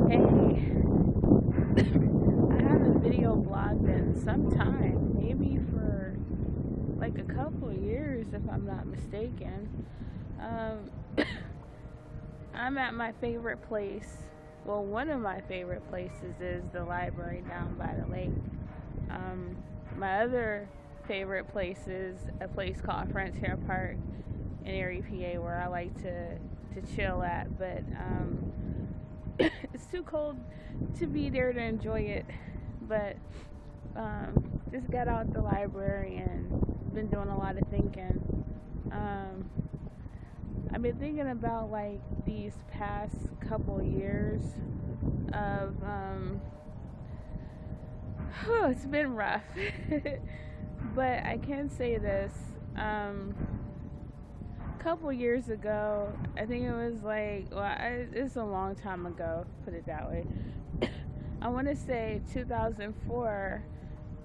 Hey, I haven't video blogged in some time, maybe for like a couple of years if I'm not mistaken. Um, I'm at my favorite place. Well, one of my favorite places is the library down by the lake. Um, my other favorite place is a place called Frontier Park in Erie, PA, where I like to chill at. But it's too cold to be there to enjoy it. But just got out the library and been doing a lot of thinking. Um, I've been thinking about like these past couple years of it's been rough. But I can say this. A couple years ago, I think it was it's a long time ago, put it that way. I want to say 2004,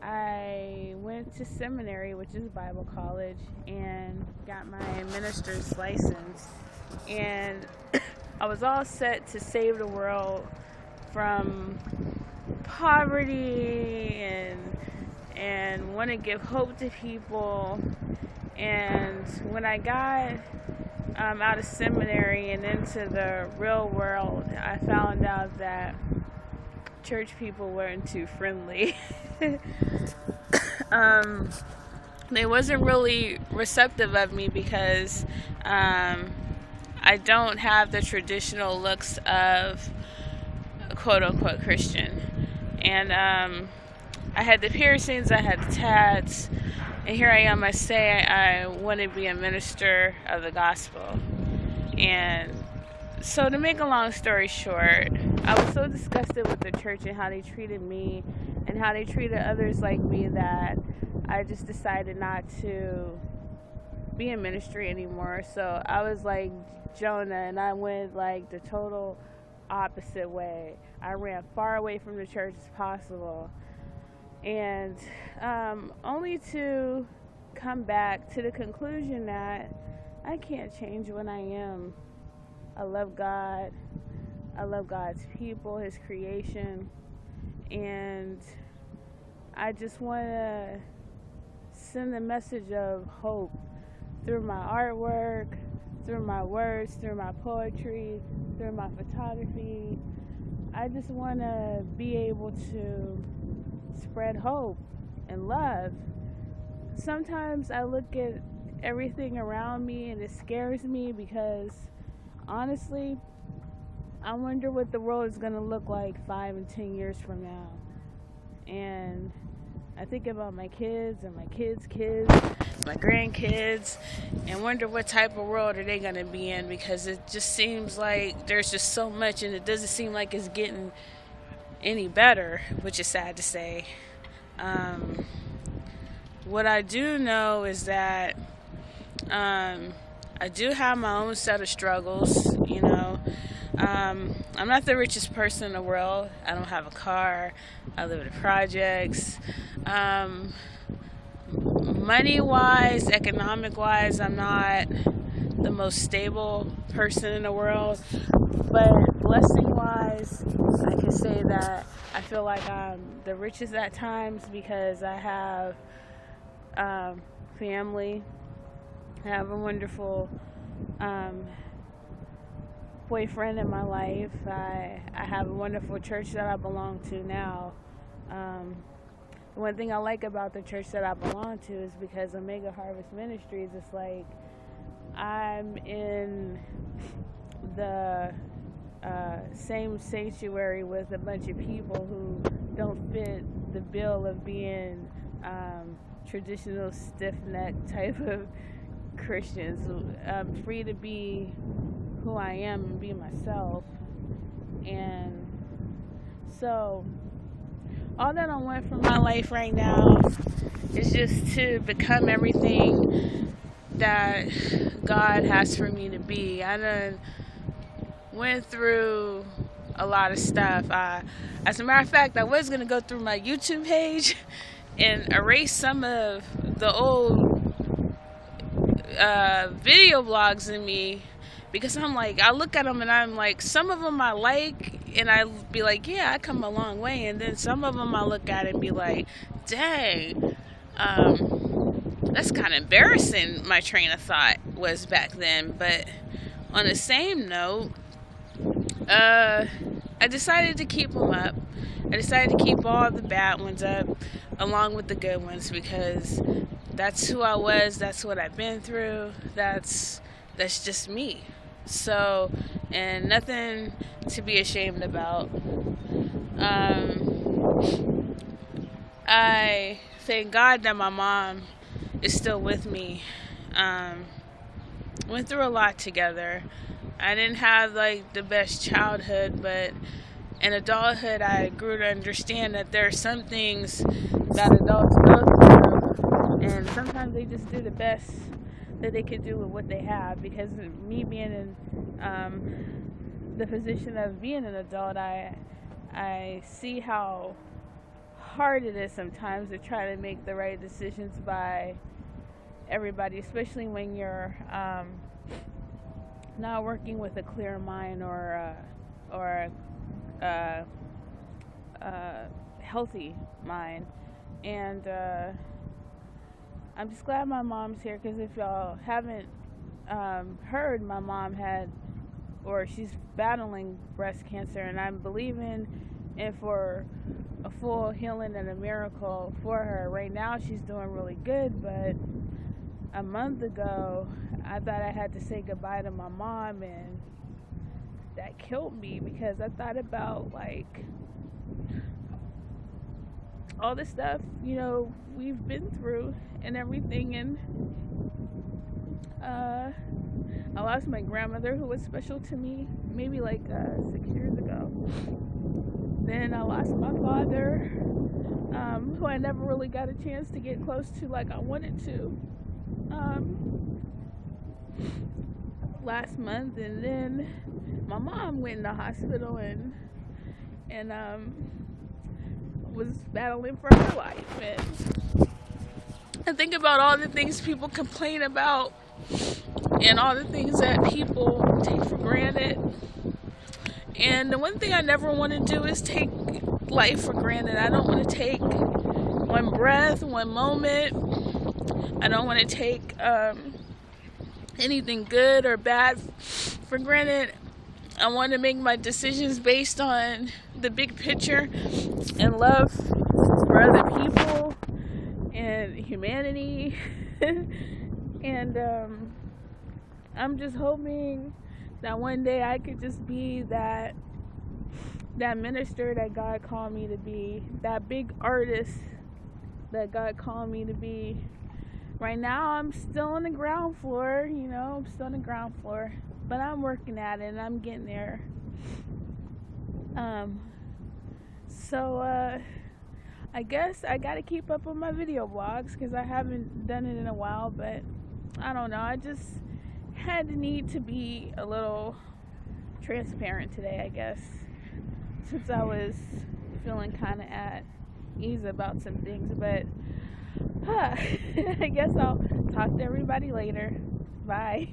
I went to seminary, which is Bible college, and got my minister's license. And I was all set to save the world from poverty and want to give hope to people. And when I got out of seminary and into the real world, I found out that church people weren't too friendly. They wasn't really receptive of me because I don't have the traditional looks of a quote-unquote Christian. And I had the piercings, I had the tats, and here I am, I say I want to be a minister of the gospel. And so to make a long story short, I was so disgusted with the church and how they treated me and how they treated others like me that I just decided not to be in ministry anymore. So I was like Jonah, and I went like the total opposite way. I ran far away from the church as possible. And only to come back to the conclusion that I can't change what I am. I love God. I love God's people, His creation. And I just want to send a message of hope through my artwork, through my words, through my poetry, through my photography. I just want to be able to spread hope and love. Sometimes I look at everything around me and it scares me because honestly, I wonder what the world is going to look like 5 and 10 years from now. And I think about my kids and my kids' kids, my grandkids, and wonder what type of world are they going to be in, because it just seems like there's just so much and it doesn't seem like it's getting any better, which is sad to say. What I do know is that I do have my own set of struggles, you know. I'm not the richest person in the world. I don't have a car. I live in the projects. Money-wise, economic-wise, I'm not the most stable person in the world. But blessing-wise, I can say that I feel like I'm the richest at times because I have family. I have a wonderful boyfriend in my life. I have a wonderful church that I belong to now. One thing I like about the church that I belong to is because Omega Harvest Ministries, it's like I'm in the same sanctuary with a bunch of people who don't fit the bill of being traditional stiff-necked type of Christians. I'm free to be who I am and be myself. And so all that I want from my life right now is just to become everything that God has for me to be. I done went through a lot of stuff. As a matter of fact, I was going to go through my YouTube page and erase some of the old video blogs of me because I'm like, I look at them and I'm like, some of them I like, and I be like, yeah, I come a long way, and then some of them I look at and be like, dang, that's kind of embarrassing. My train of thought was back then. But on the same note, I decided to keep them up. I decided to keep all the bad ones up along with the good ones, because that's who I was. That's what I've been through. That's just me. So, and nothing to be ashamed about. I thank God that my mom is still with me. Went through a lot together. I didn't have like the best childhood, but in adulthood I grew to understand that there are some things that adults go through, and sometimes they just do the best that they could do with what they have. Because me being in the position of being an adult, I see how hard it is sometimes to try to make the right decisions by everybody, especially when you're not working with a clear mind or a healthy mind. And I'm just glad my mom's here, because if y'all haven't heard, my mom she's battling breast cancer, and I'm believing in for a full healing and a miracle for her. Right now she's doing really good, but a month ago I thought I had to say goodbye to my mom, and that killed me, because I thought about like all the stuff, we've been through and everything. And I lost my grandmother, who was special to me, maybe like 6 years ago. Then I lost my father, who I never really got a chance to get close to like I wanted to, last month. And then my mom went in the hospital and was battling for her life. And I think about all the things people complain about and all the things that people take for granted. And the one thing I never want to do is take life for granted. I don't want to take one breath, one moment. I don't want to take anything good or bad for granted. I want to make my decisions based on the big picture and love for other people and humanity. And I'm just hoping that one day I could just be that minister that God called me to be, that big artist that God called me to be. Right now I'm still on the ground floor, but I'm working at it and I'm getting there. So I guess I gotta keep up on my video blogs, because I haven't done it in a while. But I don't know, I just had the need to be a little transparent today, I guess, since I was feeling kind of at ease about some things. But I guess I'll talk to everybody later. Bye.